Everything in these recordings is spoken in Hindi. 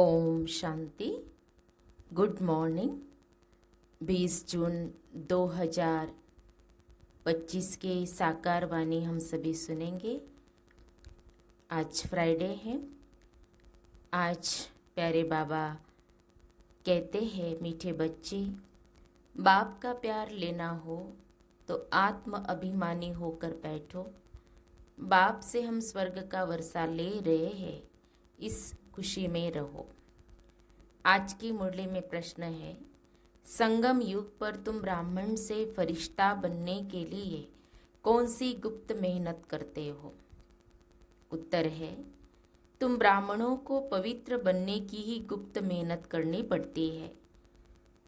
ओम शांति। Good morning. 20 जून 2025 के साकार वाणी हम सभी सुनेंगे। आज फ्राइडे है। आज प्यारे बाबा कहते हैं, मीठे बच्चे, बाप का प्यार लेना हो तो आत्म अभिमानी होकर बैठो। बाप से हम स्वर्ग का वर्षा ले रहे हैं, इस खुशी में रहो। आज की मुरली में प्रश्न है, संगम युग पर तुम ब्राह्मण से फरिश्ता बनने के लिए कौन सी गुप्त मेहनत करते हो? उत्तर है, तुम ब्राह्मणों को पवित्र बनने की ही गुप्त मेहनत करनी पड़ती है।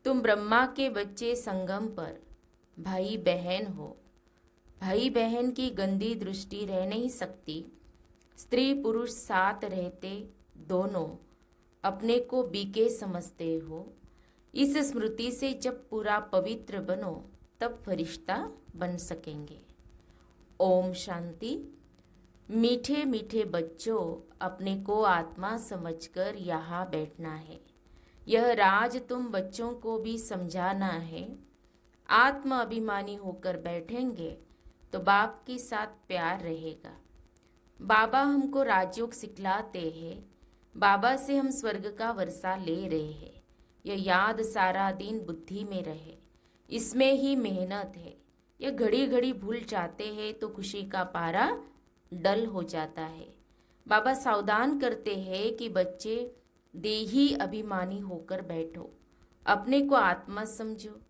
तुम ब्रह्मा के बच्चे संगम पर भाई बहन हो। भाई बहन की गंदी दृष्टि रह नहीं सकती। स्त्री पुरुष साथ रहते दोनों अपने को बीके समझते हो। इस स्मृति से जब पूरा पवित्र बनो तब फरिश्ता बन सकेंगे। ओम शांति। मीठे मीठे बच्चों, अपने को आत्मा समझकर यहाँ बैठना है। यह राज तुम बच्चों को भी समझाना है। आत्म अभिमानी होकर बैठेंगे तो बाप के साथ प्यार रहेगा। बाबा हमको राजयोग सिखलाते हैं। बाबा से हम स्वर्ग का वर्षा ले रहे हैं। यह याद सारा दिन बुद्धि में रहे। इसमें ही मेहनत है। यह घड़ी घड़ी भूल जाते हैं तो खुशी का पारा डल हो जाता है। बाबा सावधान करते हैं कि बच्चे देही अभिमानी होकर बैठो, अपने को आत्मा समझो।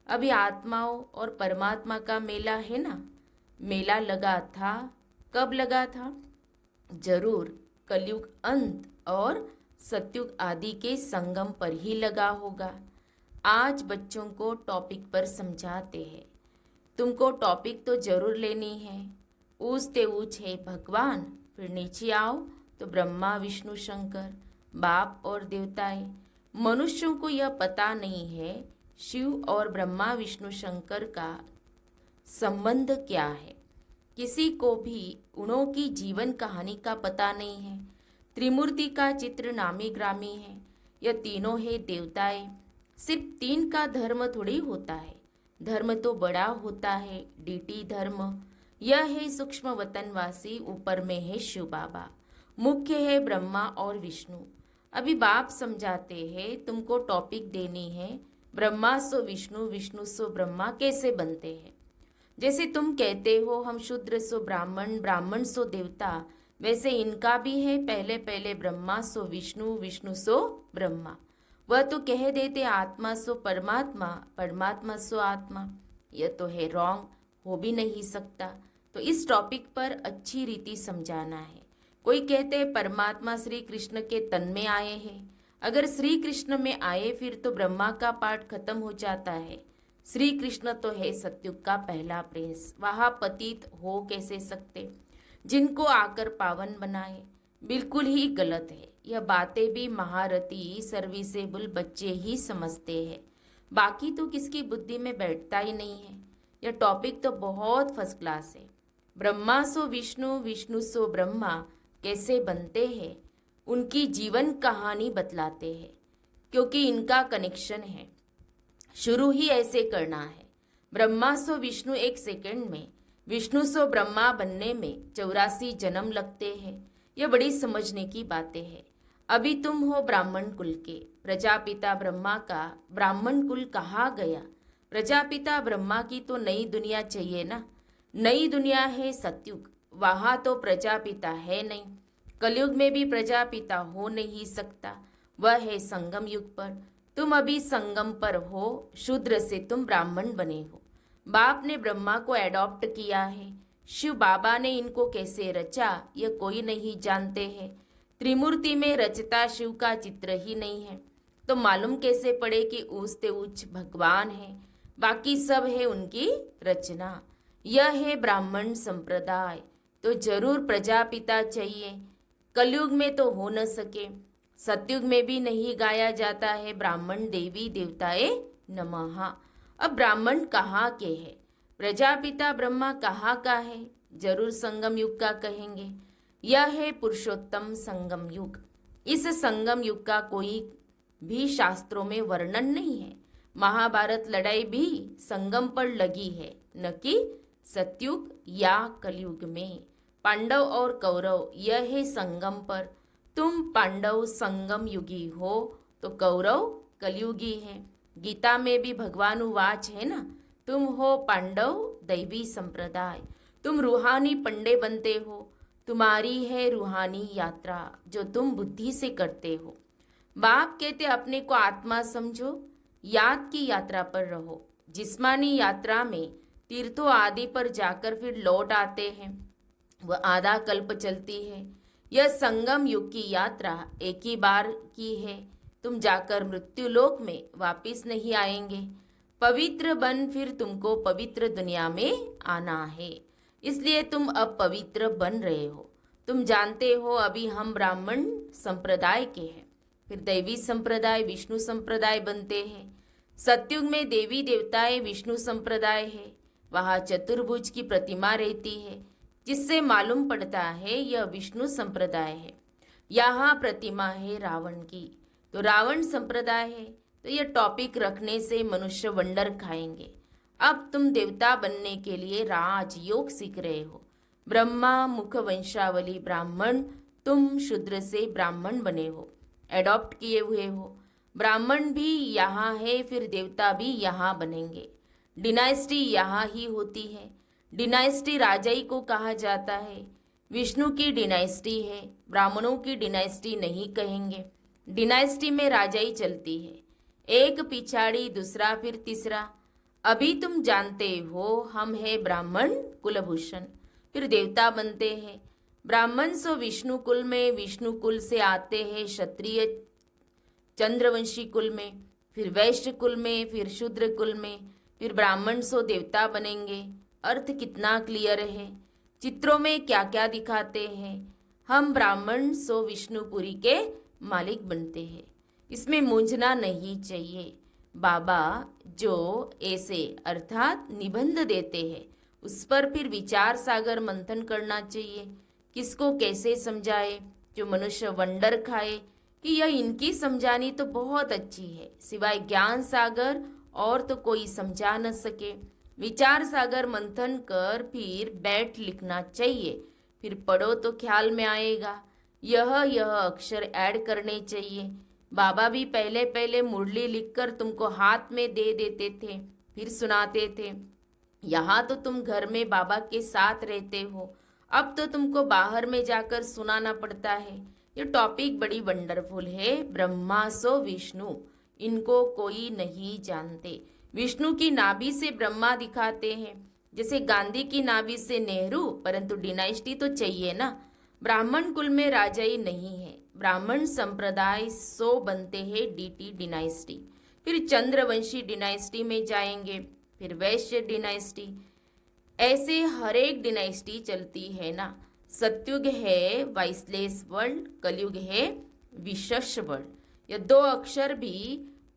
अभी आत्माओं और परमात्मा का मेला है ना। मेला लगा था। कब लगा था? जरूर कलयुग अंत और सतयुग आदि के संगम पर ही लगा होगा। आज बच्चों को टॉपिक पर समझाते हैं। तुमको टॉपिक तो जरूर लेनी है। ऊंचते ऊंच है भगवान, फिर नीचे आओ तो ब्रह्मा विष्णु शंकर, बाप और देवताएं। मनुष्यों को यह पता नहीं है शिव और ब्रह्मा विष्णु शंकर का संबंध क्या है। किसी को भी उनों की जीवन कहानी का पता नहीं है। त्रिमूर्ति का चित्र नामी ग्रामी है। यह तीनों है देवताएं। सिर्फ तीन का धर्म थोड़ी होता है। धर्म तो बड़ा होता है, डीटी धर्म। यह है सूक्ष्म वतनवासी, ऊपर में है शिव बाबा, मुख्य है ब्रह्मा और विष्णु। अभी बाप समझाते हैं, तुमको टॉपिक देनी है, ब्रह्मा सो विष्णु, विष्णु सो ब्रह्मा कैसे बनते हैं। जैसे तुम कहते हो हम शूद्र सो ब्राह्मण, ब्राह्मण सो देवता, वैसे इनका भी है, पहले पहले ब्रह्मा सो विष्णु, विष्णु सो ब्रह्मा। वह तो कह देते आत्मा सो परमात्मा, परमात्मा सो आत्मा। यह तो है रॉन्ग, हो भी नहीं सकता। तो इस टॉपिक पर अच्छी रीति समझाना है। कोई कहते परमात्मा श्री कृष्ण के तन में आए हैं। अगर श्री कृष्ण में आए फिर तो ब्रह्मा का पाठ खत्म हो जाता है। श्री कृष्ण तो है सतयुग का पहला प्रिंस, वहाँ पतित हो कैसे सकते, जिनको आकर पावन बनाए। बिल्कुल ही गलत है। यह बातें भी महारथी सर्विसेबल बच्चे ही समझते हैं। बाकी तो किसकी बुद्धि में बैठता ही नहीं है। यह टॉपिक तो बहुत फर्स्ट क्लास है। ब्रह्मा सो विष्णु, विष्णु सो ब्रह्मा कैसे बनते हैं, उनकी जीवन कहानी बतलाते हैं, क्योंकि इनका कनेक्शन है। शुरू ही ऐसे करना है। ब्रह्मा सो विष्णु एक सेकंड में, विष्णु सो ब्रह्मा बनने में 84 जन्म लगते हैं। यह बड़ी समझने की बातें हैं। अभी तुम हो ब्राह्मण कुल के। प्रजापिता ब्रह्मा का ब्राह्मण कुल कहा गया। प्रजापिता ब्रह्मा की तो नई दुनिया चाहिए ना। नई दुनिया है सतयुग, वहाँ तो प्रजापिता है नहीं। कलयुग में भी प्रजापिता हो नहीं सकता, वह है संगम युग पर। तुम अभी संगम पर हो। शूद्र से तुम ब्राह्मण बने हो। बाप ने ब्रह्मा को एडॉप्ट किया है। शिव बाबा ने इनको कैसे रचा यह कोई नहीं जानते हैं। त्रिमूर्ति में रचता शिव का चित्र ही नहीं है, तो मालूम कैसे पड़े कि ऊंचते ऊंच भगवान है, बाकी सब है उनकी रचना। यह है ब्राह्मण संप्रदाय, तो जरूर प्रजापिता चाहिए। कलयुग में तो हो न सके। सतयुग में भी नहीं गाया जाता है ब्राह्मण देवी देवताए नमः। अब ब्राह्मण कहाँ के है? प्रजापिता ब्रह्मा कहाँ का है? जरूर संगम युग का कहेंगे। यह है पुरुषोत्तम संगम युग। इस संगम युग का कोई भी शास्त्रों में वर्णन नहीं है। महाभारत लड़ाई भी संगम पर लगी है, न कि सतयुग या कलयुग में। पांडव और कौरव यह है संगम पर। तुम पांडव संगम युगी हो तो कौरव कलयुगी है। गीता में भी भगवान उवाच है ना, तुम हो पांडव दैवी संप्रदाय। तुम रूहानी पंडे बनते हो, तुम्हारी है रूहानी यात्रा जो तुम बुद्धि से करते हो। बाप कहते अपने को आत्मा समझो, याद की यात्रा पर रहो। जिस्मानी यात्रा में तीर्थों आदि पर जाकर फिर लौट आते हैं, वह आधा कल्प चलती है। यह संगम युग की यात्रा एक ही बार की है। तुम जाकर मृत्यु लोक में वापिस नहीं आएंगे। पवित्र बन फिर तुमको पवित्र दुनिया में आना है, इसलिए तुम अब पवित्र बन रहे हो। तुम जानते हो अभी हम ब्राह्मण संप्रदाय के हैं, फिर दैवी संप्रदाय विष्णु संप्रदाय बनते हैं। सतयुग में देवी देवताएं विष्णु संप्रदाय है। वहाँ चतुर्भुज की प्रतिमा रहती है, जिससे मालूम पड़ता है यह विष्णु संप्रदाय है। यहाँ प्रतिमा है रावण की, तो रावण संप्रदाय है। तो यह टॉपिक रखने से मनुष्य वंडर खाएंगे। अब तुम देवता बनने के लिए राजयोग सीख रहे हो। ब्रह्मा मुख वंशावली ब्राह्मण, तुम शूद्र से ब्राह्मण बने हो, एडॉप्ट किए हुए हो। ब्राह्मण भी यहाँ है, फिर देवता भी यहाँ बनेंगे। डिनाइस्टी यहाँ ही होती है। डिनाइस्टी राजाई को कहा जाता है। विष्णु की डिनाइस्टी है, ब्राह्मणों की डिनाइस्टी नहीं कहेंगे। डिनाइस्टी में राजाई चलती है, एक पिछाड़ी दूसरा फिर तीसरा। अभी तुम जानते हो हम है ब्राह्मण कुलभूषण, फिर देवता बनते हैं। ब्राह्मण सो विष्णु कुल में, विष्णु कुल से आते हैं क्षत्रिय चंद्रवंशी कुल में, फिर वैश्य कुल में, फिर शूद्र कुल में, फिर ब्राह्मण सो देवता बनेंगे। अर्थ कितना क्लियर है। चित्रों में क्या क्या दिखाते हैं। हम ब्राह्मण सो विष्णुपुरी के मालिक बनते हैं, इसमें मूंझना नहीं चाहिए। बाबा जो ऐसे अर्थात निबंध देते हैं, उस पर फिर विचार सागर मंथन करना चाहिए। किसको कैसे समझाए, जो मनुष्य वंडर खाए कि यह इनकी समझानी तो बहुत अच्छी है, सिवाय ज्ञान सागर और तो कोई समझा न सके। विचार सागर मंथन कर फिर बैठ लिखना चाहिए, फिर पढ़ो तो ख्याल में आएगा। यह अक्षर ऐड करने चाहिए। बाबा भी पहले पहले मुरली लिखकर तुमको हाथ में दे देते थे, फिर सुनाते थे। यहाँ तो तुम घर में बाबा के साथ रहते हो, अब तो तुमको बाहर में जाकर सुनाना पड़ता है। ये टॉपिक बड़ी वंडरफुल है। ब्रह्मा सो विष्णु, इनको कोई नहीं जानते। विष्णु की नाभि से ब्रह्मा दिखाते हैं, जैसे गांधी की नाभि से नेहरू, परंतु डिनाइस्टी तो चाहिए ना। ब्राह्मण कुल में राजाई नहीं है। ब्राह्मण संप्रदाय सो बनते हैं डीटी डिनाइस्टी, फिर चंद्रवंशी डिनाइस्टी में जाएंगे, फिर वैश्य डिनाइस्टी। ऐसे हर एक डिनाइस्टी चलती है ना। सतयुग है वाइसलेस वर्ल्ड, कलयुग है विशेष वर्ल्ड। यह दो अक्षर भी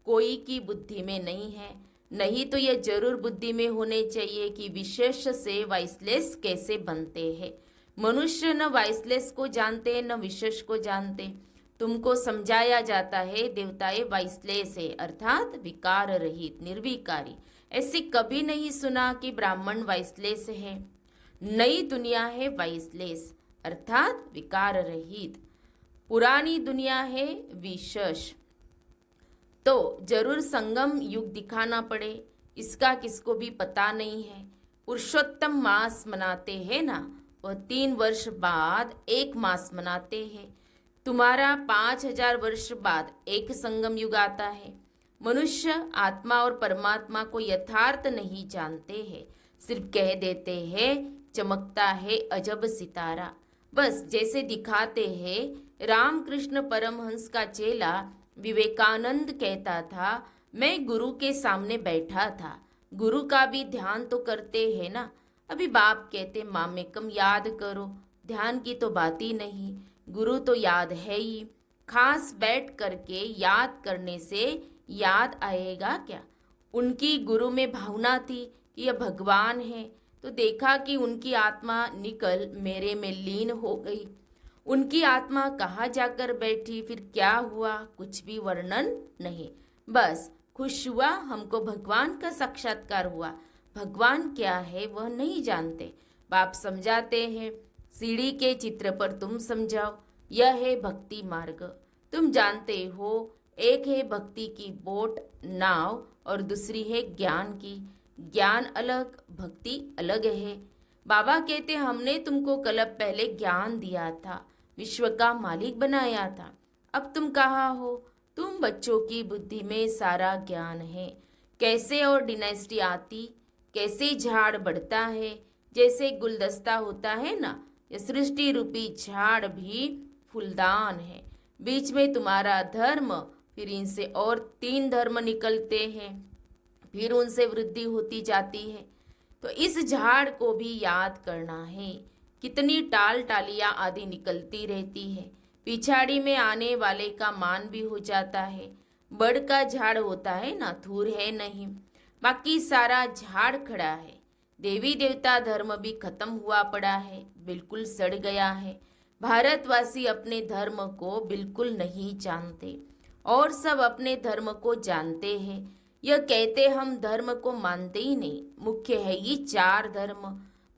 कोई की बुद्धि में नहीं है, नहीं तो यह जरूर बुद्धि में होने चाहिए कि विशेष से वाइसलेस कैसे बनते हैं। मनुष्य न वाइसलेस को जानते न विशेष को जानते। तुमको समझाया जाता है देवताएं वाइसलेस है, अर्थात विकार रहित निर्विकारी। ऐसे कभी नहीं सुना कि ब्राह्मण वाइसलेस है। नई दुनिया है वाइसलेस, अर्थात विकार रहित। पुरानी दुनिया है विशेष। तो जरूर संगम युग दिखाना पड़े, इसका किसको भी पता नहीं है। पुरुषोत्तम मास मनाते हैं ना, वह 3 वर्ष बाद एक मास मनाते हैं। तुम्हारा 5000 वर्ष बाद एक संगम युग आता है। मनुष्य आत्मा और परमात्मा को यथार्थ नहीं जानते हैं, सिर्फ कह देते हैं चमकता है अजब सितारा, बस जैसे दिखाते हैं। रामकृष्ण परमहंस का चेला विवेकानंद कहता था, मैं गुरु के सामने बैठा था। गुरु का भी ध्यान तो करते हैं ना। अभी बाप कहते मामेकम याद करो, ध्यान की तो बात ही नहीं, गुरु तो याद है ही। खास बैठ करके याद करने से याद आएगा क्या। उनकी गुरु में भावना थी कि यह भगवान है, तो देखा कि उनकी आत्मा निकल मेरे में लीन हो गई। उनकी आत्मा कहाँ जाकर बैठी, फिर क्या हुआ, कुछ भी वर्णन नहीं। बस खुश हुआ, हमको भगवान का साक्षात्कार हुआ। भगवान क्या है वह नहीं जानते। बाप समझाते हैं, सीढ़ी के चित्र पर तुम समझाओ, यह है भक्ति मार्ग। तुम जानते हो, एक है भक्ति की बोट नाव और दूसरी है ज्ञान की। ज्ञान अलग, भक्ति अलग है। बाबा कहते, हमने तुमको कल्प पहले ज्ञान दिया था, विश्व का मालिक बनाया था। अब तुम कहाँ हो? तुम बच्चों की बुद्धि में सारा ज्ञान है। कैसे और डिनेस्टी आती, कैसे झाड़ बढ़ता है, जैसे गुलदस्ता होता है ना, ये सृष्टि रूपी झाड़ भी फूलदान है। बीच में तुम्हारा धर्म, फिर इनसे और 3 धर्म निकलते हैं, फिर उनसे वृद्धि होती जाती है। तो इस झाड़ को भी याद करना है। कितनी टाल टालियाँ आदि निकलती रहती है, पिछाड़ी में आने वाले का मान भी हो जाता है। बड़ का झाड़ होता है ना, थूर है नहीं, बाकी सारा झाड़ खड़ा है। देवी देवता धर्म भी खत्म हुआ पड़ा है, बिल्कुल सड़ गया है। भारतवासी अपने धर्म को बिल्कुल नहीं जानते और सब अपने धर्म को जानते हैं। यह कहते हम धर्म को मानते ही नहीं। मुख्य है ये 4 धर्म,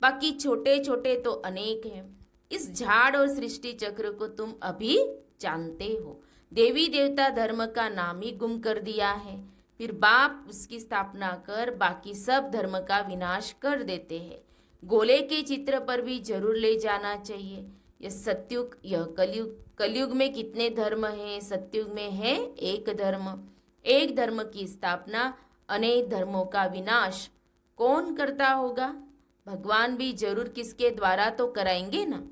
बाकी छोटे छोटे तो अनेक हैं। इस झाड़ और सृष्टि चक्र को तुम अभी जानते हो। देवी देवता धर्म का नाम ही गुम कर दिया है, फिर बाप उसकी स्थापना कर बाकी सब धर्म का विनाश कर देते हैं। गोले के चित्र पर भी जरूर ले जाना चाहिए। यह सत्युग, यह कलयुग। कलयुग में कितने धर्म हैं? सत्युग में है एक धर्म। एक धर्म की स्थापना, अनेक धर्मों का विनाश कौन करता होगा? भगवान भी जरूर किसके द्वारा तो कराएंगे ना।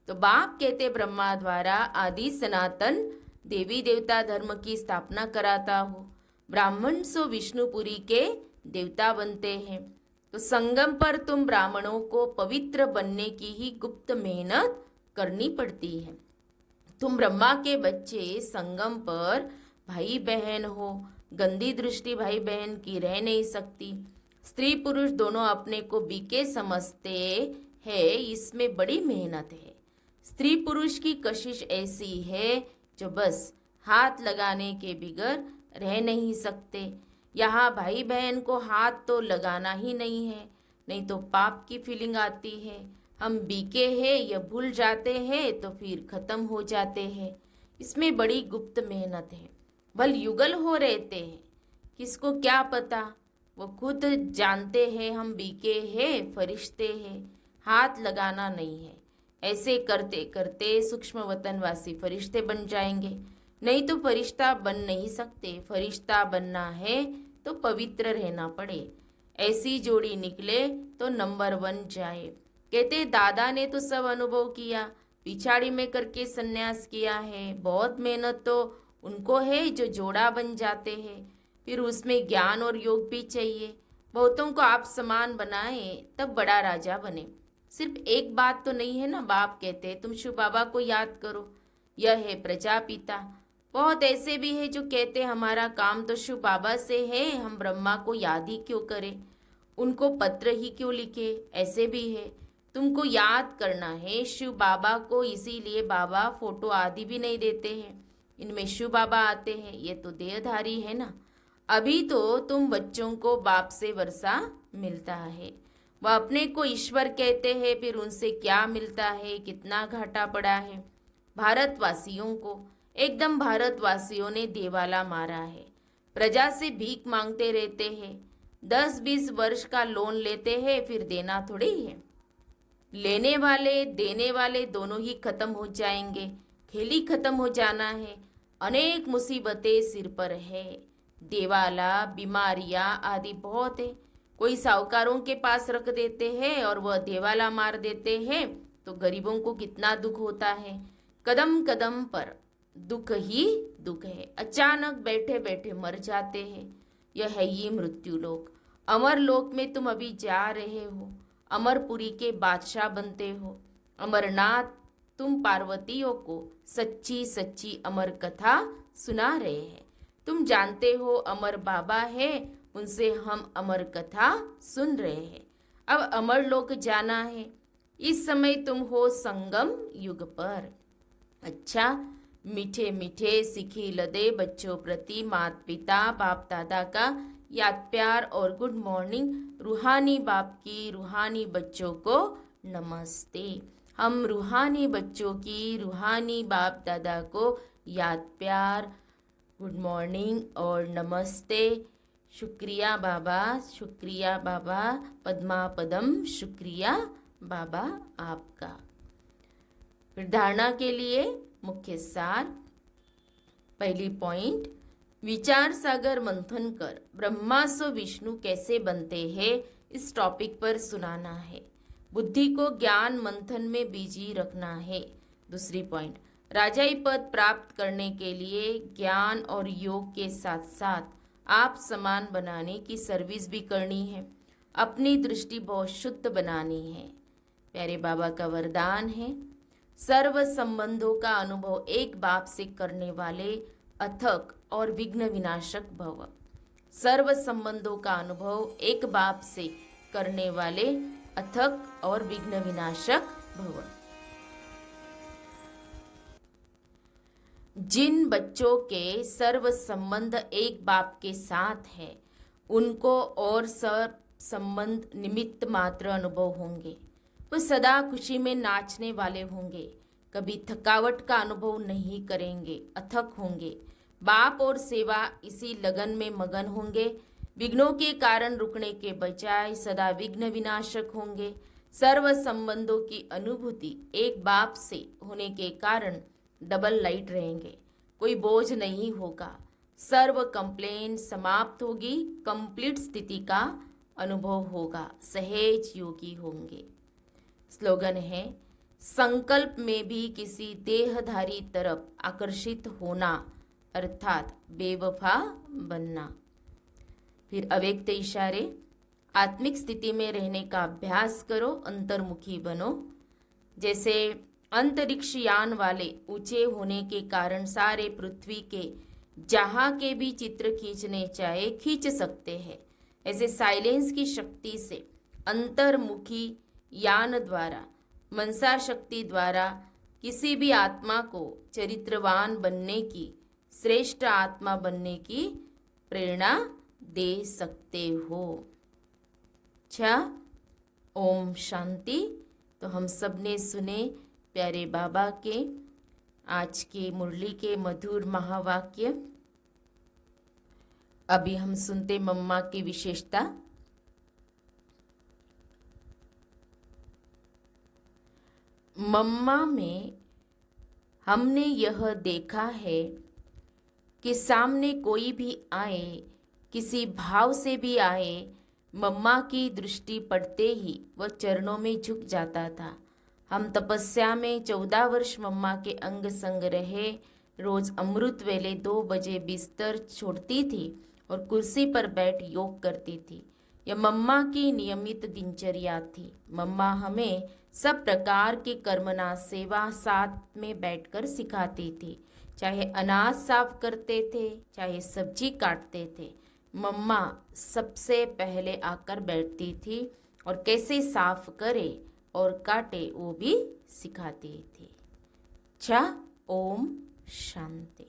तो बाप कहते, ब्रह्मा द्वारा आदि सनातन देवी देवता धर्म की स्थापना कराता हो। ब्राह्मण सो विष्णुपुरी के देवता बनते हैं। तो संगम पर तुम ब्राह्मणों को पवित्र बनने की ही गुप्त मेहनत करनी पड़ती है। तुम ब्रह्मा के बच्चे, संगम पर भाई बहन हो। गंदी दृष्टि भाई बहन की रह नहीं सकती। स्त्री पुरुष दोनों अपने को बीके समझते हैं, इसमें बड़ी मेहनत है। स्त्री पुरुष की कशिश ऐसी है जो बस हाथ लगाने के बिगर रह नहीं सकते। यहाँ भाई बहन को हाथ तो लगाना ही नहीं है, नहीं तो पाप की फीलिंग आती है। हम बीके हैं यह भूल जाते हैं तो फिर खत्म हो जाते हैं। इसमें बड़ी गुप्त मेहनत है। भल युगल हो रहते हैं, किसको क्या पता, वो खुद जानते हैं हम बीके हैं, फरिश्ते हैं, हाथ लगाना नहीं है। ऐसे करते करते सूक्ष्म वतनवासी फरिश्ते बन जाएंगे, नहीं तो फरिश्ता बन नहीं सकते। फरिश्ता बनना है तो पवित्र रहना पड़े। ऐसी जोड़ी निकले तो नंबर 1 जाए। कहते दादा ने तो सब अनुभव किया, पिछाड़ी में करके सन्यास किया है। बहुत मेहनत तो उनको है जो जोड़ा बन जाते हैं, फिर उसमें ज्ञान और योग भी चाहिए। बहुतों को आप समान बनाए तब बड़ा राजा बने। सिर्फ एक बात तो नहीं है ना, बाप कहते तुम शिव बाबा को याद करो, यह है प्रजापिता। बहुत ऐसे भी है जो कहते हमारा काम तो शिव बाबा से है, हम ब्रह्मा को याद ही क्यों करें, उनको पत्र ही क्यों लिखे। ऐसे भी है। तुमको याद करना है शिव बाबा को, इसीलिए बाबा फोटो आदि भी नहीं देते हैं। इनमें शिव बाबा आते हैं, ये तो देहधारी है ना। अभी तो तुम बच्चों को बाप से वर्षा मिलता है, वह अपने को ईश्वर कहते हैं, फिर उनसे क्या मिलता है, कितना घाटा पड़ा है। भारतवासियों को एकदम भारतवासियों ने देवाला मारा है। प्रजा से भीख मांगते रहते हैं, 10-20 वर्ष का लोन लेते हैं, फिर देना थोड़ी है। लेने वाले देने वाले दोनों ही खत्म हो जाएंगे, खेल ही खत्म हो जाना है। अनेक मुसीबतें सिर पर है, देवाला, बीमारियां आदि बहुत है। कोई साहूकारों के पास रख देते हैं और वह देवाला मार देते हैं, तो गरीबों को कितना दुख होता है। कदम कदम पर दुख ही दुख है। अचानक बैठे बैठे मर जाते हैं। यह है ये मृत्यु लोक। अमर लोक में तुम अभी जा रहे हो, अमरपुरी के बादशाह बनते हो। अमरनाथ तुम पार्वतियों को सच्ची सच्ची अमर कथा सुना रहे हैं। तुम जानते हो अमर बाबा है, उनसे हम अमर कथा सुन रहे हैं। अब अमर लोक जाना है। इस समय तुम हो संगम युग पर। अच्छा, मीठे मीठे सिखी लदे बच्चों प्रति माता पिता बाप दादा का याद प्यार और गुड मॉर्निंग। रूहानी बाप की रूहानी बच्चों को नमस्ते। हम रूहानी बच्चों की रूहानी बाप दादा को याद प्यार, गुड मॉर्निंग और नमस्ते। शुक्रिया बाबा, शुक्रिया बाबा, पद्मा पदम शुक्रिया बाबा आपका। फिर धारणा के लिए मुख्य सार। पहली पॉइंट, विचार सागर मंथन कर ब्रह्मा सो विष्णु कैसे बनते हैं इस टॉपिक पर सुनाना है। बुद्धि को ज्ञान मंथन में बिजी रखना है। दूसरी पॉइंट, राजाई पद प्राप्त करने के लिए ज्ञान और योग के साथ साथ आप समान बनाने की सर्विस भी करनी है। अपनी दृष्टि बहुत शुद्ध बनानी है। प्यारे बाबा का वरदान है, सर्व संबंधों का अनुभव एक बाप से करने वाले अथक और विघ्न विनाशक भव। सर्व संबंधों का अनुभव एक बाप से करने वाले अथक और विघ्न विनाशक भव। जिन बच्चों के सर्व संबंध एक बाप के साथ है, उनको और सर्व संबंध निमित्त मात्र अनुभव होंगे। वो सदा खुशी में नाचने वाले होंगे, कभी थकावट का अनुभव नहीं करेंगे, अथक होंगे। बाप और सेवा इसी लगन में मगन होंगे। विघ्नों के कारण रुकने के बजाय सदा विघ्न विनाशक होंगे। सर्व संबंधों की अनुभूति एक बाप से होने के कारण डबल लाइट रहेंगे। कोई बोझ नहीं होगा। सर्व कंप्लेन समाप्त होगी। कंप्लीट स्थिति का अनुभव होगा। सहज योगी होंगे। स्लोगन है, संकल्प में भी किसी देहधारी तरफ आकर्षित होना अर्थात बेवफा बनना। फिर अव्यक्त इशारे, आत्मिक स्थिति में रहने का अभ्यास करो, अंतर्मुखी बनो। जैसे अंतरिक्ष यान वाले ऊंचे होने के कारण सारे पृथ्वी के जहाँ के भी चित्र खींचने चाहे खींच सकते हैं, ऐसे साइलेंस की शक्ति से अंतर्मुखी यान द्वारा, मनसा शक्ति द्वारा किसी भी आत्मा को चरित्रवान बनने की, श्रेष्ठ आत्मा बनने की प्रेरणा दे सकते हो। अच्छा, ओम शांति। तो हम सब ने सुने प्यारे बाबा के आज के मुरली के मधुर महावाक्य। अभी हम सुनते मम्मा की विशेषता। मम्मा में हमने यह देखा है कि सामने कोई भी आए, किसी भाव से भी आए, मम्मा की दृष्टि पड़ते ही वह चरणों में झुक जाता था। हम तपस्या में 14 वर्ष मम्मा के अंग संग रहे। रोज अमृत वेले 2 बजे बिस्तर छोड़ती थी और कुर्सी पर बैठ योग करती थी। यह मम्मा की नियमित दिनचर्या थी। मम्मा हमें सब प्रकार की कर्मना सेवा साथ में बैठकर सिखाती थी। चाहे अनाज साफ करते थे, चाहे सब्जी काटते थे, मम्मा सबसे पहले आकर बैठती थी और कैसे साफ करे और काटे वो भी सिखाती थी। अच्छा, ओम शांति।